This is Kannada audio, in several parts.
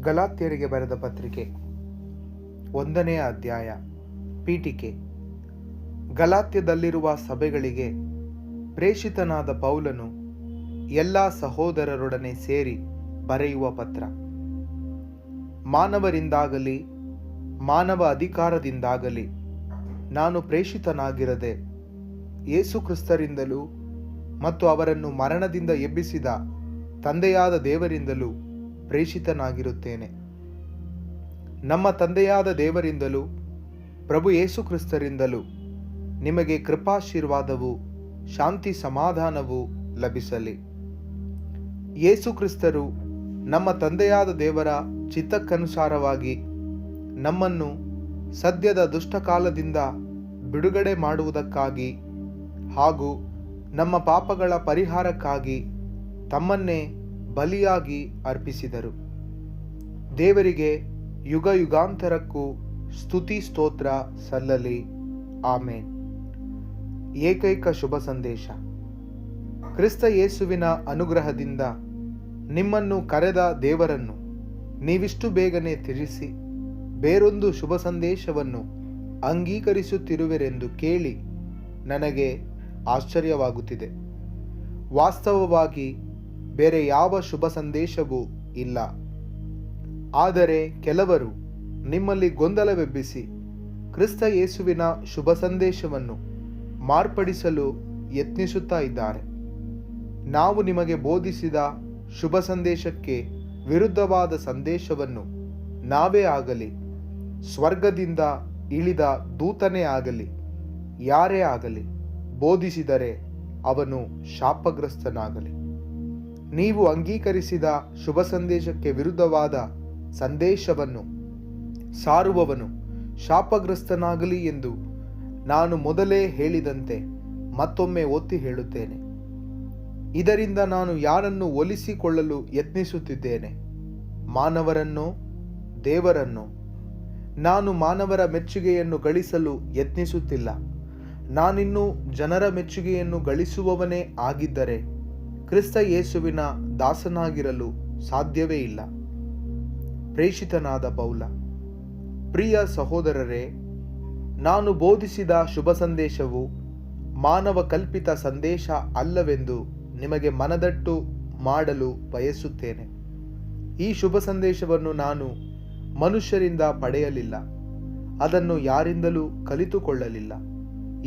ಗಲಾತ್ಯರಿಗೆ ಬರೆದ ಪತ್ರಿಕೆ 1ನೇ ಅಧ್ಯಾಯ. ಪೀಠಿಕೆ. ಗಲಾತ್ಯದಲ್ಲಿರುವ ಸಭೆಗಳಿಗೆ ಪ್ರೇಷಿತನಾದ ಪೌಲನು ಎಲ್ಲ ಸಹೋದರರೊಡನೆ ಸೇರಿ ಬರೆಯುವ ಪತ್ರ. ಮಾನವರಿಂದಾಗಲಿ ಮಾನವ ಅಧಿಕಾರದಿಂದಾಗಲಿ ನಾನು ಪ್ರೇಷಿತನಾಗಿರದೆ ಯೇಸುಕ್ರಿಸ್ತರಿಂದಲೂ ಮತ್ತು ಅವರನ್ನು ಮರಣದಿಂದ ಎಬ್ಬಿಸಿದ ತಂದೆಯಾದ ದೇವರಿಂದಲೂ ಪ್ರೇಷಿತನಾಗಿರುತ್ತೇನೆ. ನಮ್ಮ ತಂದೆಯಾದ ದೇವರಿಂದಲೂ ಪ್ರಭು ಯೇಸುಕ್ರಿಸ್ತರಿಂದಲೂ ನಿಮಗೆ ಕೃಪಾಶೀರ್ವಾದವೂ ಶಾಂತಿ ಸಮಾಧಾನವೂ ಲಭಿಸಲಿ. ಯೇಸುಕ್ರಿಸ್ತರು ನಮ್ಮ ತಂದೆಯಾದ ದೇವರ ಚಿತ್ತಕ್ಕನುಸಾರವಾಗಿ ನಮ್ಮನ್ನು ಸದ್ಯದ ದುಷ್ಟಕಾಲದಿಂದ ಬಿಡುಗಡೆ ಮಾಡುವುದಕ್ಕಾಗಿ ಹಾಗೂ ನಮ್ಮ ಪಾಪಗಳ ಪರಿಹಾರಕ್ಕಾಗಿ ತಮ್ಮನ್ನೇ ಬಲಿಯಾಗಿ ಅರ್ಪಿಸಿದರು. ದೇವರಿಗೆ ಯುಗ ಯುಗಾಂತರಕ್ಕೂ ಸ್ತುತಿ ಸ್ತೋತ್ರ ಸಲ್ಲಲಿ. ಆಮೇನ್. ಏಕೈಕ ಶುಭ ಸಂದೇಶ. ಕ್ರಿಸ್ತ ಯೇಸುವಿನ ಅನುಗ್ರಹದಿಂದ ನಿಮ್ಮನ್ನು ಕರೆದ ದೇವರನ್ನು ನೀವಿಷ್ಟು ಬೇಗನೆ ತ್ಯಜಿಸಿ ಬೇರೊಂದು ಶುಭ ಸಂದೇಶವನ್ನು ಅಂಗೀಕರಿಸುತ್ತಿರುವಿರೆಂದು ಕೇಳಿ ನನಗೆ ಆಶ್ಚರ್ಯವಾಗುತ್ತಿದೆ. ವಾಸ್ತವವಾಗಿ ಬೇರೆ ಯಾವ ಶುಭ ಸಂದೇಶವೂ ಇಲ್ಲ. ಆದರೆ ಕೆಲವರು ನಿಮ್ಮಲ್ಲಿ ಗೊಂದಲವೆಬ್ಬಿಸಿ ಕ್ರಿಸ್ತ ಯೇಸುವಿನ ಶುಭ ಸಂದೇಶವನ್ನು ಮಾರ್ಪಡಿಸಲು ಯತ್ನಿಸುತ್ತಾ ಇದ್ದಾರೆ. ನಾವು ನಿಮಗೆ ಬೋಧಿಸಿದ ಶುಭ ಸಂದೇಶಕ್ಕೆ ವಿರುದ್ಧವಾದ ಸಂದೇಶವನ್ನು ನಾವೇ ಆಗಲಿ, ಸ್ವರ್ಗದಿಂದ ಇಳಿದ ದೂತನೇ ಆಗಲಿ, ಯಾರೇ ಆಗಲಿ ಬೋಧಿಸಿದರೆ ಅವನು ಶಾಪಗ್ರಸ್ತನಾಗಲಿ. ನೀವು ಅಂಗೀಕರಿಸಿದ ಶುಭ ಸಂದೇಶಕ್ಕೆ ವಿರುದ್ಧವಾದ ಸಂದೇಶವನ್ನು ಸಾರುವವನು ಶಾಪಗ್ರಸ್ತನಾಗಲಿ ಎಂದು ನಾನು ಮೊದಲೇ ಹೇಳಿದಂತೆ ಮತ್ತೊಮ್ಮೆ ಒತ್ತಿ ಹೇಳುತ್ತೇನೆ. ಇದರಿಂದ ನಾನು ಯಾರನ್ನು ಒಲಿಸಿಕೊಳ್ಳಲು ಯತ್ನಿಸುತ್ತಿದ್ದೇನೆ? ಮಾನವರನ್ನೋ ದೇವರನ್ನೋ? ನಾನು ಮಾನವರ ಮೆಚ್ಚುಗೆಯನ್ನು ಗಳಿಸಲು ಯತ್ನಿಸುತ್ತಿಲ್ಲ. ನಾನಿನ್ನೂ ಜನರ ಮೆಚ್ಚುಗೆಯನ್ನು ಗಳಿಸುವವನೇ ಆಗಿದ್ದರೆ ಕ್ರಿಸ್ತ ಯೇಸುವಿನ ದಾಸನಾಗಿರಲು ಸಾಧ್ಯವೇ ಇಲ್ಲ. ಪ್ರೇಷಿತನಾದ ಪೌಲ. ಪ್ರಿಯ ಸಹೋದರರೇ, ನಾನು ಬೋಧಿಸಿದ ಶುಭ ಸಂದೇಶವು ಮಾನವ ಕಲ್ಪಿತ ಸಂದೇಶ ಅಲ್ಲವೆಂದು ನಿಮಗೆ ಮನದಟ್ಟು ಮಾಡಲು ಬಯಸುತ್ತೇನೆ. ಈ ಶುಭ ಸಂದೇಶವನ್ನು ನಾನು ಮನುಷ್ಯರಿಂದ ಪಡೆಯಲಿಲ್ಲ, ಅದನ್ನು ಯಾರಿಂದಲೂ ಕಲಿತುಕೊಳ್ಳಲಿಲ್ಲ.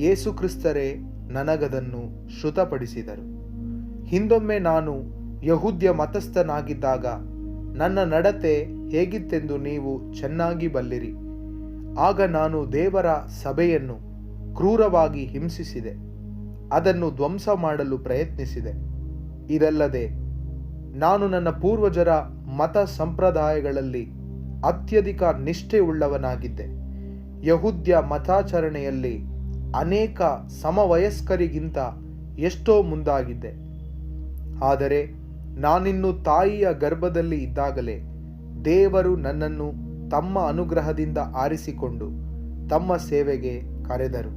ಯೇಸು ಕ್ರಿಸ್ತರೇ ನನಗದನ್ನು ಶ್ರುತಪಡಿಸಿದರು. ಹಿಂದೊಮ್ಮೆ ನಾನು ಯಹೂದ್ಯ ಮತಸ್ಥನಾಗಿದ್ದಾಗ ನನ್ನ ನಡತೆ ಹೇಗಿತ್ತೆಂದು ನೀವು ಚೆನ್ನಾಗಿ ಬಲ್ಲಿರಿ. ಆಗ ನಾನು ದೇವರ ಸಭೆಯನ್ನು ಕ್ರೂರವಾಗಿ ಹಿಂಸಿಸಿದೆ, ಅದನ್ನು ಧ್ವಂಸ ಮಾಡಲು ಪ್ರಯತ್ನಿಸಿದೆ. ಇದಲ್ಲದೆ ನಾನು ನನ್ನ ಪೂರ್ವಜರ ಮತ ಸಂಪ್ರದಾಯಗಳಲ್ಲಿ ಅತ್ಯಧಿಕ ನಿಷ್ಠೆಯುಳ್ಳವನಾಗಿದ್ದೆ. ಯಹೂದ್ಯ ಮತಾಚರಣೆಯಲ್ಲಿ ಅನೇಕ ಸಮವಯಸ್ಕರಿಗಿಂತ ಎಷ್ಟೋ ಮುಂದಾಗಿದ್ದೆ. ಆದರೆ ನಾನಿನ್ನು ತಾಯಿಯ ಗರ್ಭದಲ್ಲಿ ಇದ್ದಾಗಲೇ ದೇವರು ನನ್ನನ್ನು ತಮ್ಮ ಅನುಗ್ರಹದಿಂದ ಆರಿಸಿಕೊಂಡು ತಮ್ಮ ಸೇವೆಗೆ ಕರೆದರು.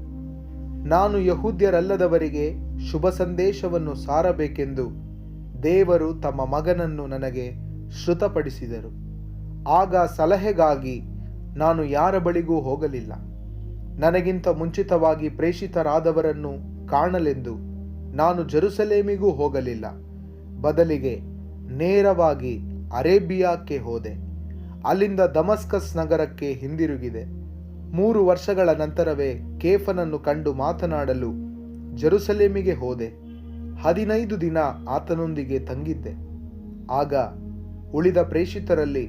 ನಾನು ಯಹೂದ್ಯರಲ್ಲದವರಿಗೆ ಶುಭ ಸಂದೇಶವನ್ನು ಸಾರಬೇಕೆಂದು ದೇವರು ತಮ್ಮ ಮಗನನ್ನು ನನಗೆ ಶ್ರುತಪಡಿಸಿದರು. ಆಗ ಸಲಹೆಗಾಗಿ ನಾನು ಯಾರ ಬಳಿಗೂ ಹೋಗಲಿಲ್ಲ. ನನಗಿಂತ ಮುಂಚಿತವಾಗಿ ಪ್ರೇಷಿತರಾದವರನ್ನು ಕಾಣಲೆಂದು ನಾನು ಜೆರುಸಲೇಮಿಗೂ ಹೋಗಲಿಲ್ಲ. ಬದಲಿಗೆ ನೇರವಾಗಿ ಅರೇಬಿಯಾಕ್ಕೆ ಹೋದೆ. ಅಲ್ಲಿಂದ ದಮಸ್ಕಸ್ ನಗರಕ್ಕೆ ಹಿಂದಿರುಗಿದೆ. 3 ವರ್ಷಗಳ ನಂತರವೇ ಕೇಫನನ್ನು ಕಂಡು ಮಾತನಾಡಲು ಜೆರುಸಲೇಮಿಗೆ ಹೋದೆ. 15 ದಿನ ಆತನೊಂದಿಗೆ ತಂಗಿದ್ದೆ. ಆಗ ಉಳಿದ ಪ್ರೇಷಿತರಲ್ಲಿ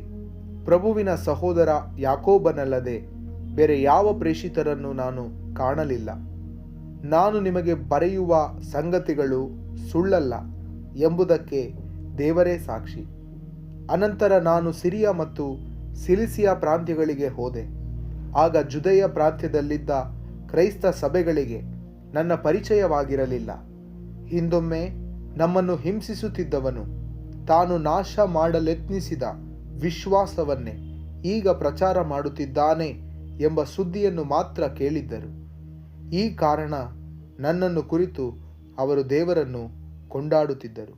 ಪ್ರಭುವಿನ ಸಹೋದರ ಯಾಕೋಬನಲ್ಲದೆ ಬೇರೆ ಯಾವ ಪ್ರೇಷಿತರನ್ನು ನಾನು ಕಾಣಲಿಲ್ಲ. ನಾನು ನಿಮಗೆ ಬರೆಯುವ ಸಂಗತಿಗಳು ಸುಳ್ಳಲ್ಲ ಎಂಬುದಕ್ಕೆ ದೇವರೇ ಸಾಕ್ಷಿ. ಅನಂತರ ನಾನು ಸಿರಿಯ ಮತ್ತು ಸಿಲಿಸಿಯ ಪ್ರಾಂತ್ಯಗಳಿಗೆ ಹೋದೆ. ಆಗ ಜುದೆಯ ಪ್ರಾಂತ್ಯದಲ್ಲಿದ್ದ ಕ್ರೈಸ್ತ ಸಭೆಗಳಿಗೆ ನನ್ನ ಪರಿಚಯವಾಗಿರಲಿಲ್ಲ. ಹಿಂದೊಮ್ಮೆ ನಮ್ಮನ್ನು ಹಿಂಸಿಸುತ್ತಿದ್ದವನು ತಾನು ನಾಶ ಮಾಡಲೆತ್ನಿಸಿದ ವಿಶ್ವಾಸವನ್ನೇ ಈಗ ಪ್ರಚಾರ ಮಾಡುತ್ತಿದ್ದಾನೆ ಎಂಬ ಸುದ್ದಿಯನ್ನು ಮಾತ್ರ ಕೇಳಿದ್ದರು. ಈ ಕಾರಣ ನನ್ನನ್ನು ಕುರಿತು ಅವರು ದೇವರನ್ನು ಕೊಂಡಾಡುತ್ತಿದ್ದರು.